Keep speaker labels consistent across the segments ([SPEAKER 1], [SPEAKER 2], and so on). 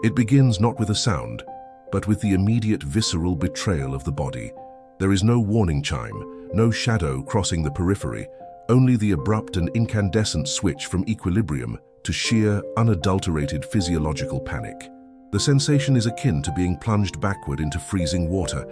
[SPEAKER 1] It begins not with a sound, but with the immediate visceral betrayal of the body. There is no warning chime, no shadow crossing the periphery, only the abrupt and incandescent switch from equilibrium to sheer, unadulterated physiological panic. The sensation is akin to being plunged backward into freezing water,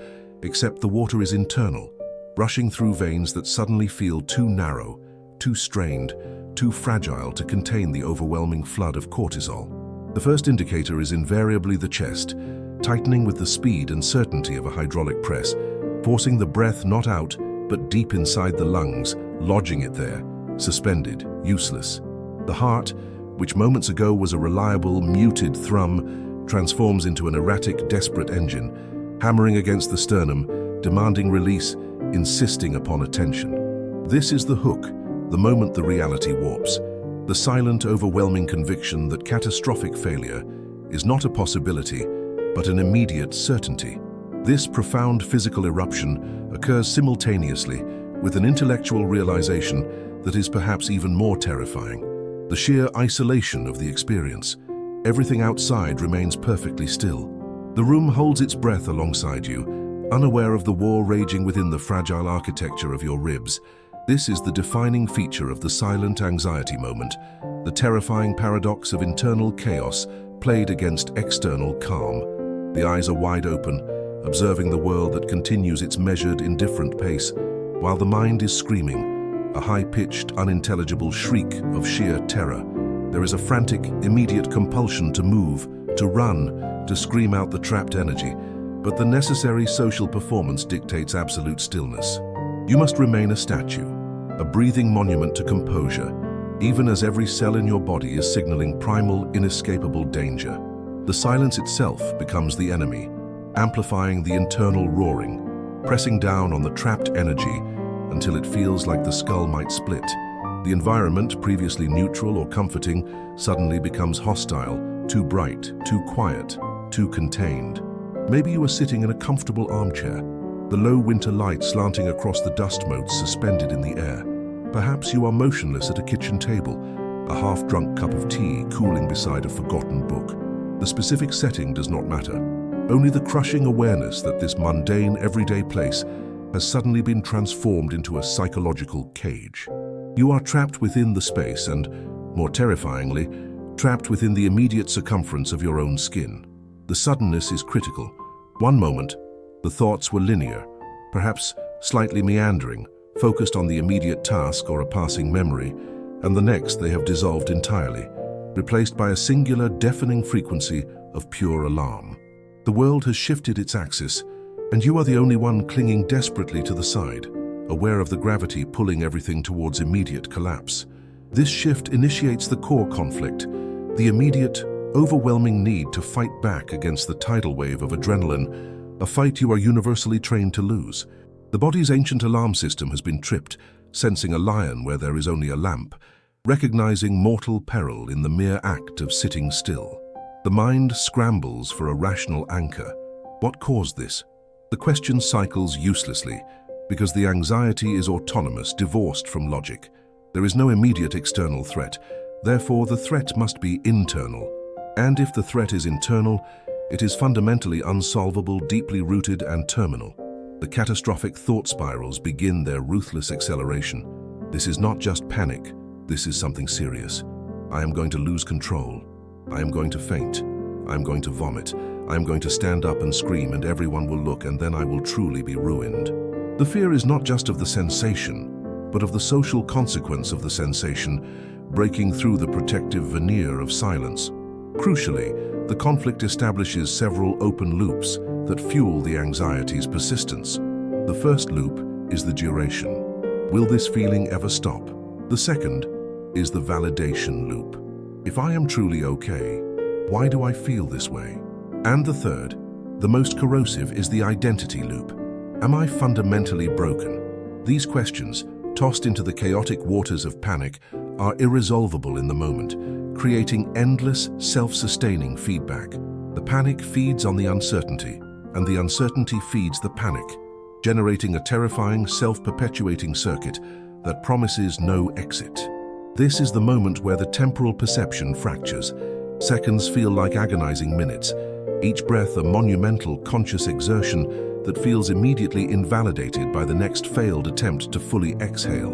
[SPEAKER 1] except the water is internal, rushing through veins that suddenly feel too narrow, too strained, too fragile to contain the overwhelming flood of cortisol. The first indicator is invariably the chest, tightening with the speed and certainty of a hydraulic press, forcing the breath not out, but deep inside the lungs, lodging it there, suspended, useless. The heart, which moments ago was a reliable, muted thrum, transforms into an erratic, desperate engine, hammering against the sternum, demanding release, insisting upon attention. This is the hook, the moment the reality warps, the silent, overwhelming conviction that catastrophic failure is not a possibility, but an immediate certainty. This profound physical eruption occurs simultaneously with an intellectual realization that is perhaps even more terrifying: the sheer isolation of the experience. Everything outside remains perfectly still. The room holds its breath alongside you, unaware of the war raging within the fragile architecture of your ribs. This is the defining feature of the silent anxiety moment, the terrifying paradox of internal chaos played against external calm. The eyes are wide open, observing the world that continues its measured, indifferent pace, while the mind is screaming, a high-pitched, unintelligible shriek of sheer terror. There is a frantic, immediate compulsion to move, to run, to scream out the trapped energy, but the necessary social performance dictates absolute stillness. You must remain a statue, a breathing monument to composure, even as every cell in your body is signaling primal, inescapable danger. The silence itself becomes the enemy, amplifying the internal roaring, pressing down on the trapped energy until it feels like the skull might split. The environment, previously neutral or comforting, suddenly becomes hostile, too bright, too quiet, too contained. Maybe you are sitting in a comfortable armchair, the low winter light slanting across the dust motes suspended in the air. Perhaps you are motionless at a kitchen table, a half-drunk cup of tea cooling beside a forgotten book. The specific setting does not matter. Only the crushing awareness that this mundane, everyday place has suddenly been transformed into a psychological cage. You are trapped within the space and, more terrifyingly, trapped within the immediate circumference of your own skin. The suddenness is critical. One moment, the thoughts were linear, perhaps slightly meandering, focused on the immediate task or a passing memory, and the next they have dissolved entirely, replaced by a singular, deafening frequency of pure alarm. The world has shifted its axis, and you are the only one clinging desperately to the side, aware of the gravity pulling everything towards immediate collapse. This shift initiates the core conflict, the immediate, overwhelming need to fight back against the tidal wave of adrenaline, a fight you are universally trained to lose. The body's ancient alarm system has been tripped, sensing a lion where there is only a lamp, recognizing mortal peril in the mere act of sitting still. The mind scrambles for a rational anchor. What caused this? The question cycles uselessly, because the anxiety is autonomous, divorced from logic. There is no immediate external threat, therefore the threat must be internal. And if the threat is internal, it is fundamentally unsolvable, deeply rooted and terminal. The catastrophic thought spirals begin their ruthless acceleration. This is not just panic, this is something serious. I am going to lose control. I am going to faint. I am going to vomit. I am going to stand up and scream, and everyone will look, and then I will truly be ruined. The fear is not just of the sensation, but of the social consequence of the sensation, breaking through the protective veneer of silence. Crucially, the conflict establishes several open loops that fuel the anxiety's persistence. The first loop is the duration. Will this feeling ever stop? The second is the validation loop. If I am truly okay, why do I feel this way? And the third, the most corrosive, is the identity loop. Am I fundamentally broken? These questions, tossed into the chaotic waters of panic, are irresolvable in the moment, creating endless, self-sustaining feedback. The panic feeds on the uncertainty, and the uncertainty feeds the panic, generating a terrifying, self-perpetuating circuit that promises no exit. This is the moment where the temporal perception fractures. Seconds feel like agonizing minutes, each breath a monumental conscious exertion that feels immediately invalidated by the next failed attempt to fully exhale.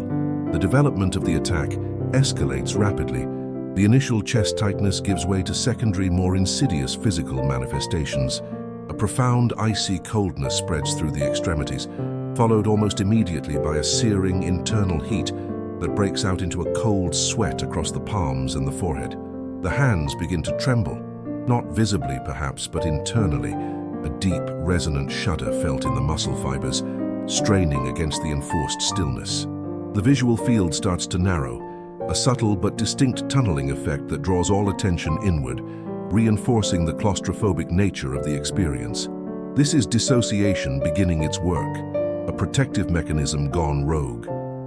[SPEAKER 1] The development of the attack escalates rapidly. The initial chest tightness gives way to secondary, more insidious physical manifestations. A profound icy coldness spreads through the extremities, followed almost immediately by a searing internal heat that breaks out into a cold sweat across the palms and the forehead. The hands begin to tremble, not visibly perhaps, but internally, a deep, resonant shudder felt in the muscle fibers, straining against the enforced stillness. The visual field starts to narrow, a subtle but distinct tunneling effect that draws all attention inward, reinforcing the claustrophobic nature of the experience. This is dissociation beginning its work, a protective mechanism gone rogue.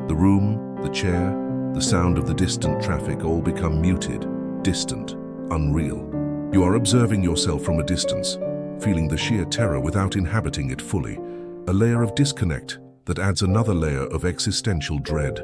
[SPEAKER 1] The room, the chair, the sound of the distant traffic all become muted, distant, unreal. You are observing yourself from a distance, feeling the sheer terror without inhabiting it fully, a layer of disconnect that adds another layer of existential dread.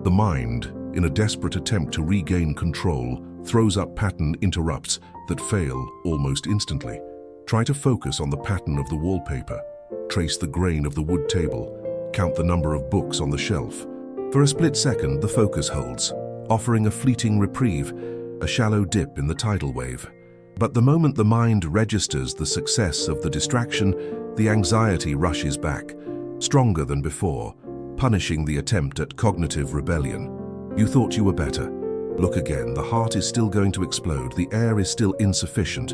[SPEAKER 1] The mind, in a desperate attempt to regain control, throws up pattern interrupts that fail almost instantly. Try to focus on the pattern of the wallpaper, trace the grain of the wood table, count the number of books on the shelf. For a split second, the focus holds, offering a fleeting reprieve, a shallow dip in the tidal wave. But the moment the mind registers the success of the distraction, the anxiety rushes back, stronger than before, punishing the attempt at cognitive rebellion. You thought you were better. Look again, the heart is still going to explode, the air is still insufficient.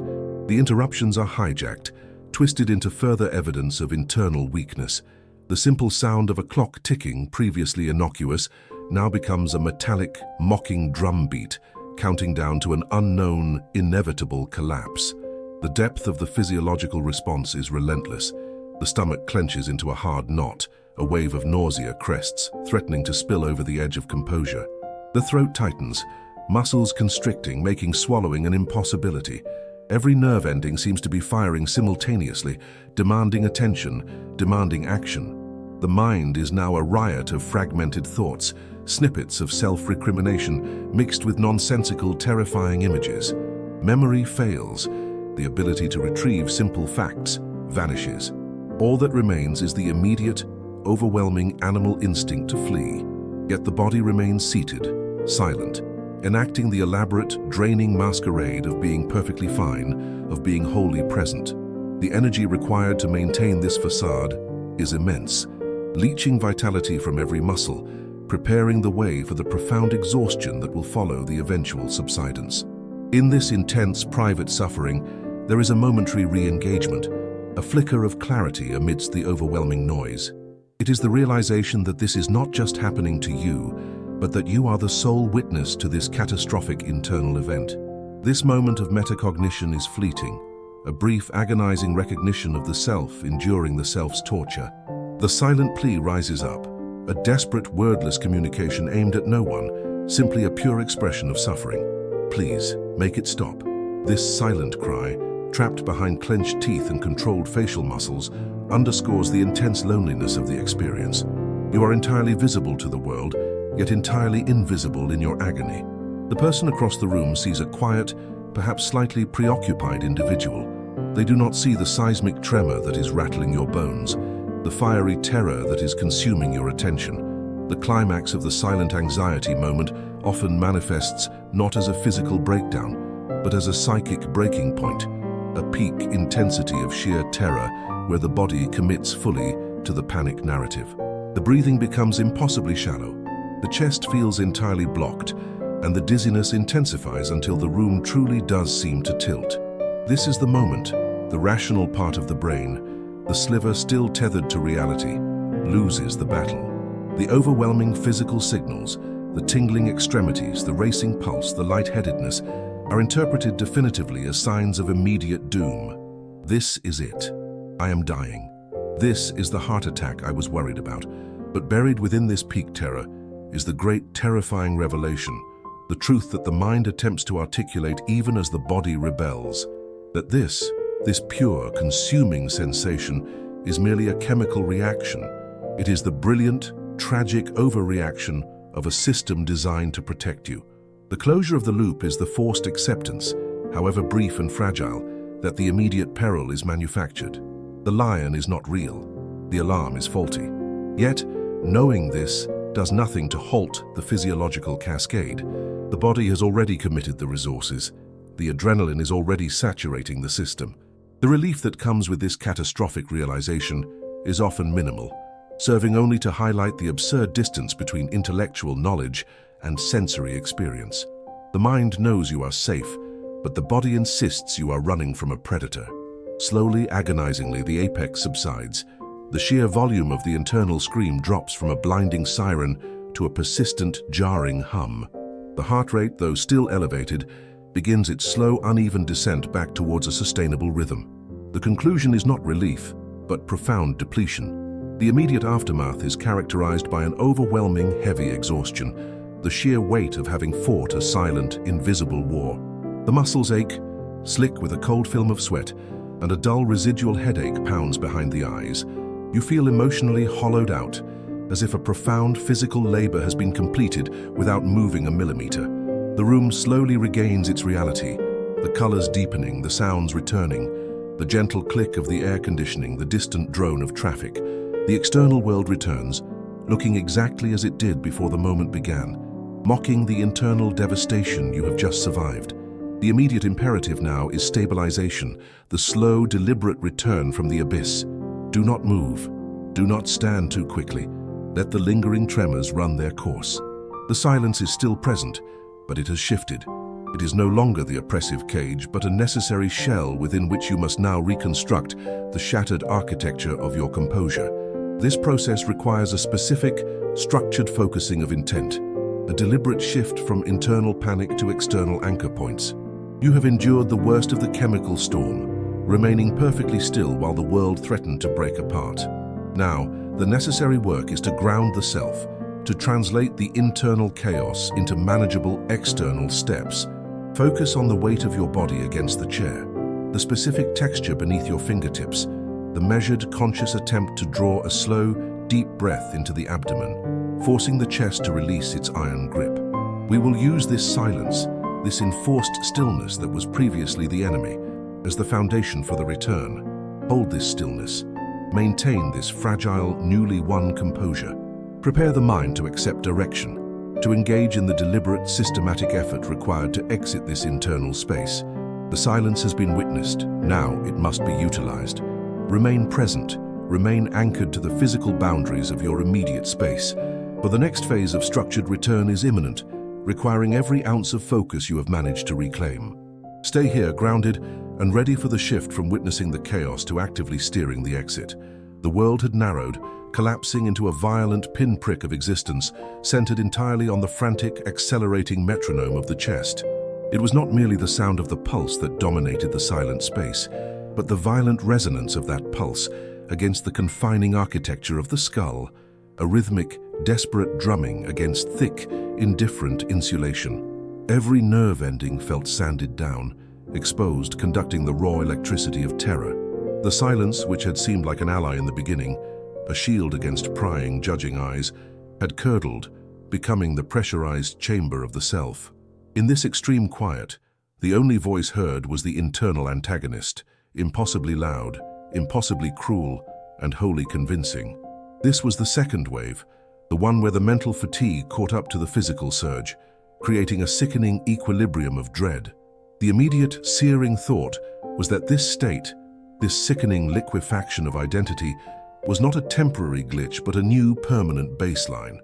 [SPEAKER 1] The interruptions are hijacked, twisted into further evidence of internal weakness. The simple sound of a clock ticking, previously innocuous, now becomes a metallic, mocking drumbeat, counting down to an unknown, inevitable collapse. The depth of the physiological response is relentless. The stomach clenches into a hard knot, a wave of nausea crests, threatening to spill over the edge of composure. The throat tightens, muscles constricting, making swallowing an impossibility. Every nerve ending seems to be firing simultaneously, demanding attention, demanding action. The mind is now a riot of fragmented thoughts, snippets of self-recrimination mixed with nonsensical, terrifying images. Memory fails. The ability to retrieve simple facts vanishes. All that remains is the immediate, overwhelming animal instinct to flee. Yet the body remains seated, silent, enacting the elaborate, draining masquerade of being perfectly fine, of being wholly present. The energy required to maintain this facade is immense, leaching vitality from every muscle, preparing the way for the profound exhaustion that will follow the eventual subsidence. In this intense private suffering, there is a momentary re-engagement, a flicker of clarity amidst the overwhelming noise. It is the realization that this is not just happening to you, but that you are the sole witness to this catastrophic internal event. This moment of metacognition is fleeting, a brief, agonizing recognition of the self enduring the self's torture. The silent plea rises up, a desperate, wordless communication aimed at no one, simply a pure expression of suffering. Please, make it stop. This silent cry, trapped behind clenched teeth and controlled facial muscles, underscores the intense loneliness of the experience. You are entirely visible to the world, yet entirely invisible in your agony. The person across the room sees a quiet, perhaps slightly preoccupied individual. They do not see the seismic tremor that is rattling your bones, the fiery terror that is consuming your attention. The climax of the silent anxiety moment often manifests not as a physical breakdown, but as a psychic breaking point, a peak intensity of sheer terror where the body commits fully to the panic narrative. The breathing becomes impossibly shallow. The chest feels entirely blocked, and the dizziness intensifies until the room truly does seem to tilt. This is the moment, the rational part of the brain, the sliver still tethered to reality, loses the battle. The overwhelming physical signals, the tingling extremities, the racing pulse, the lightheadedness, are interpreted definitively as signs of immediate doom. This is it. I am dying. This is the heart attack I was worried about. But buried within this peak terror is the great terrifying revelation, the truth that the mind attempts to articulate even as the body rebels, that this pure, consuming sensation is merely a chemical reaction. It is the brilliant, tragic overreaction of a system designed to protect you. The closure of the loop is the forced acceptance, however brief and fragile, that the immediate peril is manufactured. The lion is not real. The alarm is faulty. Yet, knowing this does nothing to halt the physiological cascade. The body has already committed the resources. The adrenaline is already saturating the system. The relief that comes with this catastrophic realization is often minimal, serving only to highlight the absurd distance between intellectual knowledge and sensory experience. The mind knows you are safe, but the body insists you are running from a predator. Slowly, agonizingly, the apex subsides. The sheer volume of the internal scream drops from a blinding siren to a persistent, jarring hum. The heart rate, though still elevated, begins its slow, uneven descent back towards a sustainable rhythm. The conclusion is not relief, but profound depletion. The immediate aftermath is characterized by an overwhelming, heavy exhaustion, the sheer weight of having fought a silent, invisible war. The muscles ache, slick with a cold film of sweat, and a dull residual headache pounds behind the eyes. You feel emotionally hollowed out, as if a profound physical labor has been completed without moving a millimeter. The room slowly regains its reality, the colors deepening, the sounds returning, the gentle click of the air conditioning, the distant drone of traffic. The external world returns, looking exactly as it did before the moment began, mocking the internal devastation you have just survived. The immediate imperative now is stabilization, the slow, deliberate return from the abyss. Do not move. Do not stand too quickly. Let the lingering tremors run their course. The silence is still present, but it has shifted. It is no longer the oppressive cage, but a necessary shell within which you must now reconstruct the shattered architecture of your composure. This process requires a specific, structured focusing of intent, a deliberate shift from internal panic to external anchor points. You have endured the worst of the chemical storm, remaining perfectly still while the world threatened to break apart. Now, the necessary work is to ground the self, to translate the internal chaos into manageable external steps. Focus on the weight of your body against the chair, the specific texture beneath your fingertips, the measured, conscious attempt to draw a slow, deep breath into the abdomen, forcing the chest to release its iron grip. We will use this silence, this enforced stillness that was previously the enemy, as the foundation for the return. Hold this stillness. Maintain this fragile, newly won composure. Prepare the mind to accept direction, to engage in the deliberate, systematic effort required to exit this internal space. The silence has been witnessed. Now it must be utilized. Remain present. Remain anchored to the physical boundaries of your immediate space. For the next phase of structured return is imminent, requiring every ounce of focus you have managed to reclaim. Stay here, grounded and ready for the shift from witnessing the chaos to actively steering the exit. The world had narrowed, collapsing into a violent pinprick of existence, centered entirely on the frantic, accelerating metronome of the chest. It was not merely the sound of the pulse that dominated the silent space, but the violent resonance of that pulse against the confining architecture of the skull, a rhythmic, desperate drumming against thick, indifferent insulation. Every nerve ending felt sanded down, exposed, conducting the raw electricity of terror. The silence, which had seemed like an ally in the beginning, a shield against prying, judging eyes, had curdled, becoming the pressurized chamber of the self. In this extreme quiet, the only voice heard was the internal antagonist, impossibly loud, impossibly cruel, and wholly convincing. This was the second wave, the one where the mental fatigue caught up to the physical surge, creating a sickening equilibrium of dread. The immediate, searing thought was that this state, this sickening liquefaction of identity, was not a temporary glitch but a new permanent baseline.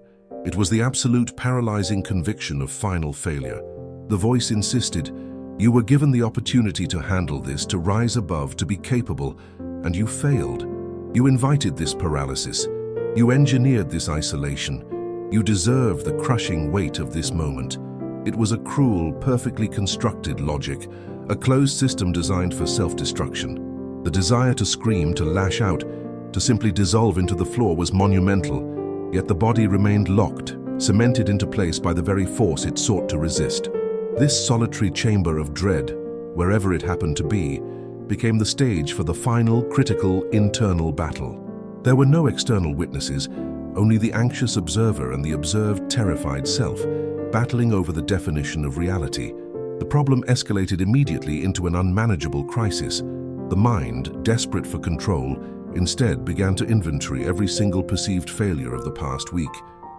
[SPEAKER 1] It was the absolute paralyzing conviction of final failure. The voice insisted, you were given the opportunity to handle this, to rise above, to be capable, and you failed. You invited this paralysis. You engineered this isolation. You deserve the crushing weight of this moment. It was a cruel, perfectly constructed logic, a closed system designed for self-destruction. The desire to scream, to lash out, to simply dissolve into the floor was monumental, yet the body remained locked, cemented into place by the very force it sought to resist. This solitary chamber of dread, wherever it happened to be, became the stage for the final, critical, internal battle. There were no external witnesses, only the anxious observer and the observed, terrified self, battling over the definition of reality. The problem escalated immediately into an unmanageable crisis. The mind, desperate for control, instead began to inventory every single perceived failure of the past week,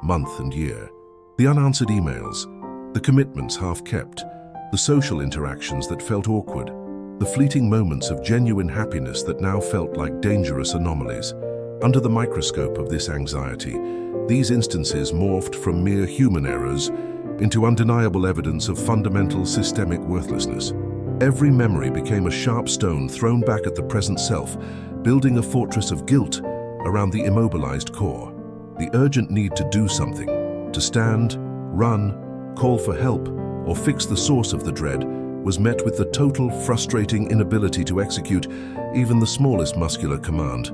[SPEAKER 1] month, and year. The unanswered emails, the commitments half kept, the social interactions that felt awkward, the fleeting moments of genuine happiness that now felt like dangerous anomalies. Under the microscope of this anxiety, these instances morphed from mere human errors into undeniable evidence of fundamental systemic worthlessness. Every memory became a sharp stone thrown back at the present self, building a fortress of guilt around the immobilized core. The urgent need to do something, to stand, run, call for help, or fix the source of the dread, was met with the total, frustrating inability to execute even the smallest muscular command.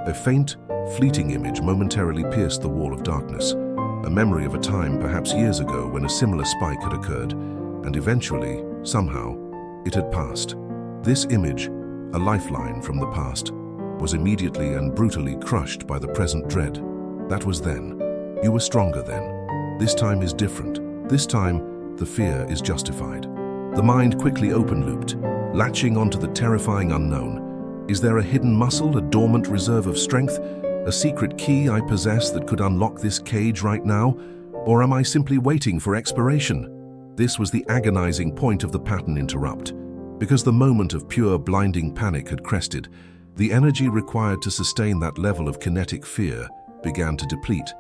[SPEAKER 1] A faint, fleeting image momentarily pierced the wall of darkness, a memory of a time perhaps years ago when a similar spike had occurred, and eventually, somehow, it had passed. This image, a lifeline from the past, was immediately and brutally crushed by the present dread. That was then. You were stronger then. This time is different. This time, the fear is justified. The mind quickly open-looped, latching onto the terrifying unknown. Is there a hidden muscle, a dormant reserve of strength, a secret key I possess that could unlock this cage right now? Or am I simply waiting for expiration? This was the agonizing point of the pattern interrupt. Because the moment of pure, blinding panic had crested, the energy required to sustain that level of kinetic fear began to deplete,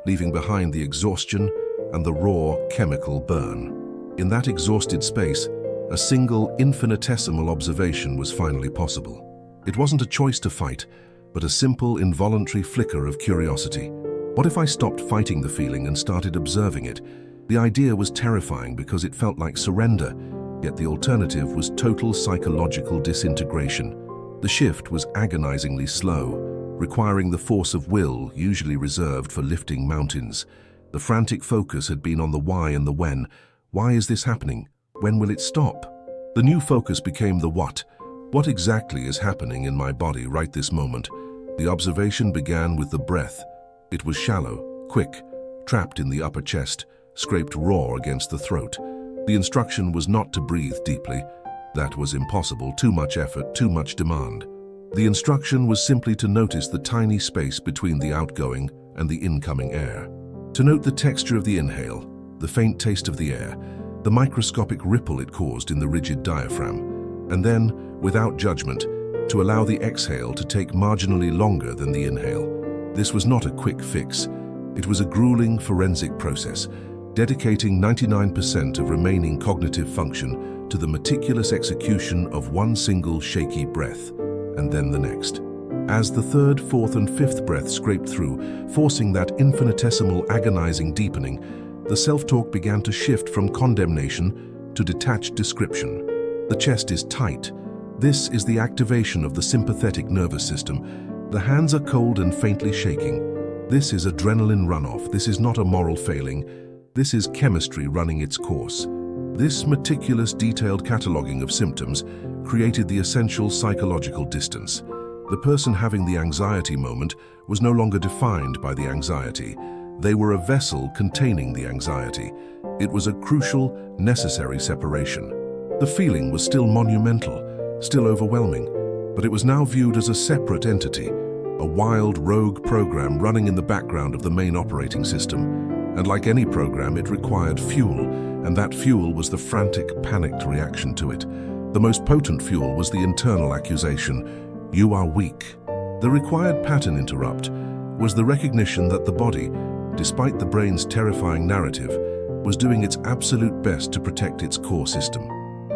[SPEAKER 1] leaving behind the exhaustion and the raw chemical burn. In that exhausted space, a single infinitesimal observation was finally possible. It wasn't a choice to fight, but a simple, involuntary flicker of curiosity. What if I stopped fighting the feeling and started observing it? The idea was terrifying because it felt like surrender, yet the alternative was total psychological disintegration. The shift was agonizingly slow, requiring the force of will usually reserved for lifting mountains. The frantic focus had been on the why and the when. Why is this happening? When will it stop? The new focus became the what. What exactly is happening in my body right this moment? The observation began with the breath. It was shallow, quick, trapped in the upper chest, scraped raw against the throat. The instruction was not to breathe deeply. That was impossible, too much effort, too much demand. The instruction was simply to notice the tiny space between the outgoing and the incoming air. To note the texture of the inhale, the faint taste of the air, the microscopic ripple it caused in the rigid diaphragm, and then, without judgment, to allow the exhale to take marginally longer than the inhale. This was not a quick fix. It was a grueling forensic process, dedicating 99% of remaining cognitive function to the meticulous execution of one single shaky breath, and then the next. As the third, fourth, and fifth breath scraped through, forcing that infinitesimal agonizing deepening, the self-talk began to shift from condemnation to detached description. The chest is tight. This is the activation of the sympathetic nervous system. The hands are cold and faintly shaking. This is adrenaline runoff. This is not a moral failing. This is chemistry running its course. This meticulous, detailed cataloging of symptoms created the essential psychological distance. The person having the anxiety moment was no longer defined by the anxiety. They were a vessel containing the anxiety. It was a crucial, necessary separation. The feeling was still monumental, still overwhelming, but it was now viewed as a separate entity, a wild, rogue program running in the background of the main operating system. And like any program, it required fuel, and that fuel was the frantic, panicked reaction to it. The most potent fuel was the internal accusation, "You are weak." The required pattern interrupt was the recognition that the body, despite the brain's terrifying narrative, was doing its absolute best to protect its core system.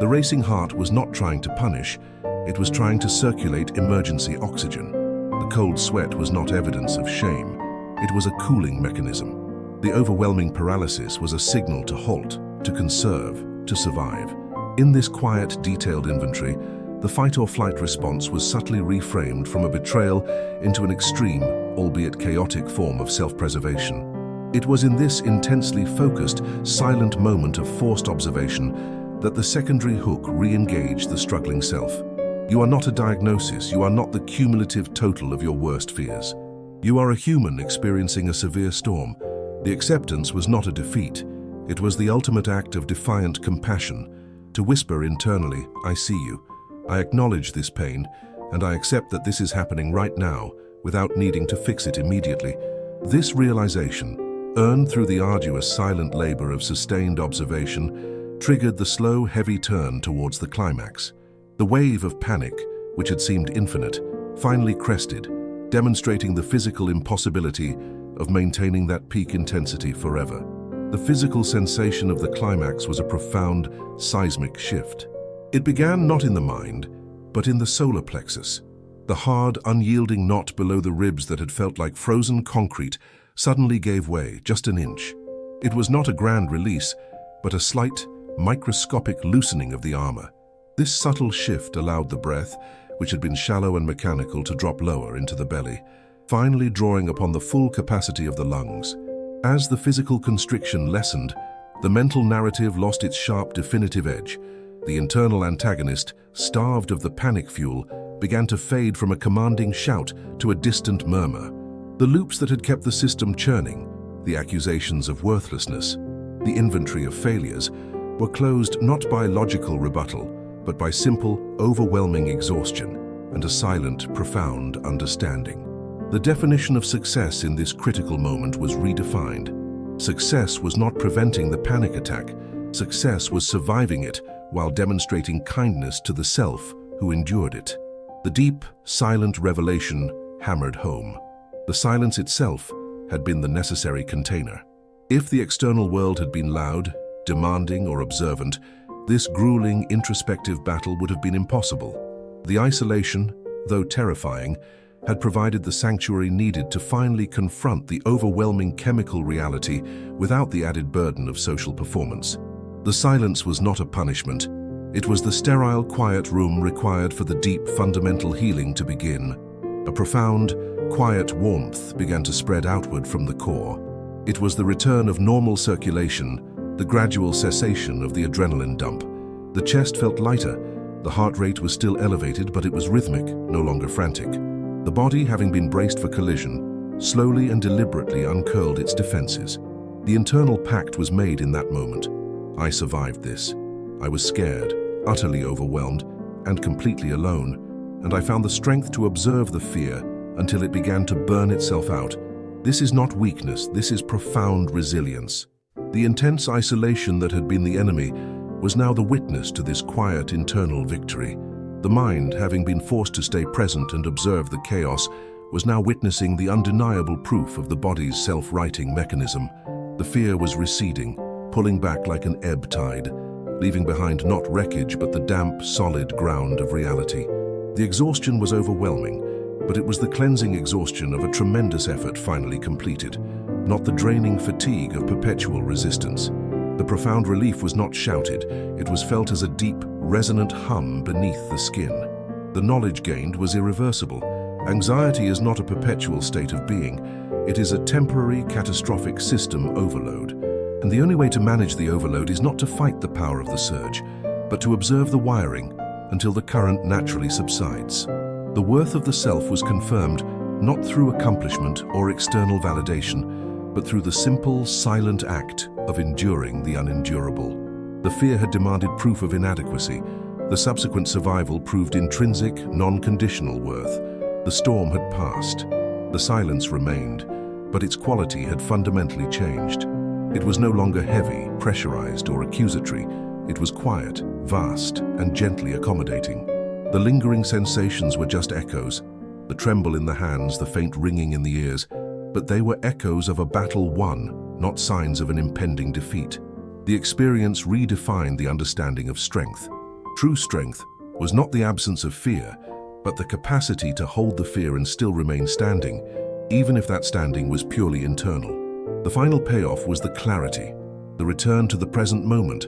[SPEAKER 1] The racing heart was not trying to punish, it was trying to circulate emergency oxygen. The cold sweat was not evidence of shame, it was a cooling mechanism. The overwhelming paralysis was a signal to halt, to conserve, to survive. In this quiet, detailed inventory, the fight-or-flight response was subtly reframed from a betrayal into an extreme, albeit chaotic form of self-preservation. It was in this intensely focused, silent moment of forced observation that the secondary hook re-engaged the struggling self. You are not a diagnosis, you are not the cumulative total of your worst fears. You are a human experiencing a severe storm. The acceptance was not a defeat, it was the ultimate act of defiant compassion. to whisper internally, "I see you. I acknowledge this pain, and I accept that this is happening right now without needing to fix it immediately." This realization, earned through the arduous silent labor of sustained observation, triggered the slow, heavy turn towards the climax. The wave of panic, which had seemed infinite, finally crested, demonstrating the physical impossibility of maintaining that peak intensity forever. The physical sensation of the climax was a profound, seismic shift. It began not in the mind, but in the solar plexus. The hard, unyielding knot below the ribs that had felt like frozen concrete suddenly gave way just an inch. It was not a grand release, but a slight, microscopic loosening of the armor. This subtle shift allowed the breath, which had been shallow and mechanical, to drop lower into the belly, finally drawing upon the full capacity of the lungs. As the physical constriction lessened, the mental narrative lost its sharp, definitive edge. The internal antagonist, starved of the panic fuel, began to fade from a commanding shout to a distant murmur. The loops that had kept the system churning, the accusations of worthlessness, the inventory of failures, were closed not by logical rebuttal, but by simple, overwhelming exhaustion and a silent, profound understanding. The definition of success in this critical moment was redefined. Success was not preventing the panic attack. Success was surviving it while demonstrating kindness to the self who endured it. The deep, silent revelation hammered home. The silence itself had been the necessary container. If the external world had been loud, demanding, or observant, this grueling, introspective battle would have been impossible. The isolation, though terrifying, had provided the sanctuary needed to finally confront the overwhelming chemical reality without the added burden of social performance. The silence was not a punishment. It was the sterile, quiet room required for the deep, fundamental healing to begin. A profound, quiet warmth began to spread outward from the core. It was the return of normal circulation, the gradual cessation of the adrenaline dump. The chest felt lighter. The heart rate was still elevated, but it was rhythmic, no longer frantic. The body, having been braced for collision, slowly and deliberately uncurled its defenses. The internal pact was made in that moment. I survived this. I was scared, utterly overwhelmed, and completely alone, and I found the strength to observe the fear until it began to burn itself out. This is not weakness, this is profound resilience. The intense isolation that had been the enemy was now the witness to this quiet internal victory. The mind, having been forced to stay present and observe the chaos, was now witnessing the undeniable proof of the body's self-righting mechanism. The fear was receding, pulling back like an ebb tide, leaving behind not wreckage but the damp, solid ground of reality. The exhaustion was overwhelming, but it was the cleansing exhaustion of a tremendous effort finally completed, not the draining fatigue of perpetual resistance. The profound relief was not shouted, it was felt as a deep, resonant hum beneath the skin. The knowledge gained was irreversible. Anxiety is not a perpetual state of being, it is a temporary, catastrophic system overload. And the only way to manage the overload is not to fight the power of the surge, but to observe the wiring until the current naturally subsides. The worth of the self was confirmed not through accomplishment or external validation, but through the simple, silent act of enduring the unendurable. The fear had demanded proof of inadequacy. The subsequent survival proved intrinsic, non-conditional worth. The storm had passed. The silence remained, but its quality had fundamentally changed. It was no longer heavy, pressurized, or accusatory. It was quiet, vast, and gently accommodating. The lingering sensations were just echoes, the tremble in the hands, the faint ringing in the ears, but they were echoes of a battle won, not signs of an impending defeat. The experience redefined the understanding of strength. True strength was not the absence of fear, but the capacity to hold the fear and still remain standing, even if that standing was purely internal. The final payoff was the clarity, the return to the present moment,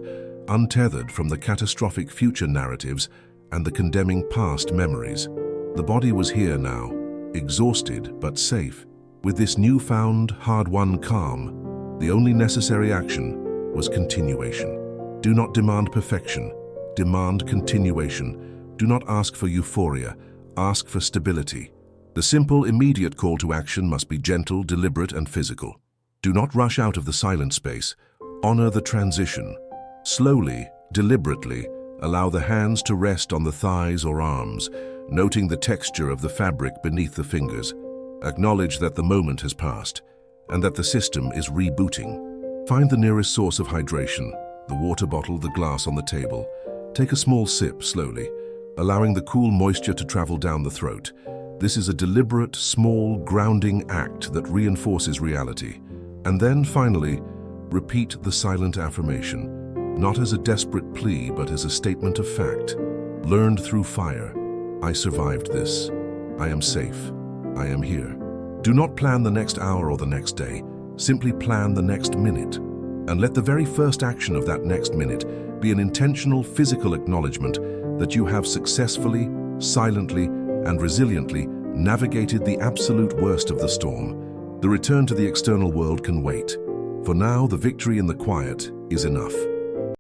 [SPEAKER 1] untethered from the catastrophic future narratives and the condemning past memories. The body was here now, exhausted but safe. With this newfound, hard-won calm, the only necessary action was continuation. Do not demand perfection, demand continuation. Do not ask for euphoria, ask for stability. The simple, immediate call to action must be gentle, deliberate, and physical. Do not rush out of the silent space. Honor the transition. Slowly, deliberately, Allow the hands to rest on the thighs or arms, noting the texture of the fabric beneath the fingers. Acknowledge that the moment has passed and that the system is rebooting. Find the nearest source of hydration, the water bottle, the glass on the table. Take a small sip slowly, allowing the cool moisture to travel down the throat. This is a deliberate, small, grounding act that reinforces reality. And then, finally, repeat the silent affirmation, not as a desperate plea, but as a statement of fact. Learned through fire. I survived this. I am safe. I am here. Do not plan the next hour or the next day. Simply plan the next minute. And let the very first action of that next minute be an intentional physical acknowledgement that you have successfully, silently, and resiliently navigated the absolute worst of the storm. The return to the external world can wait. For now, the victory in the quiet is enough.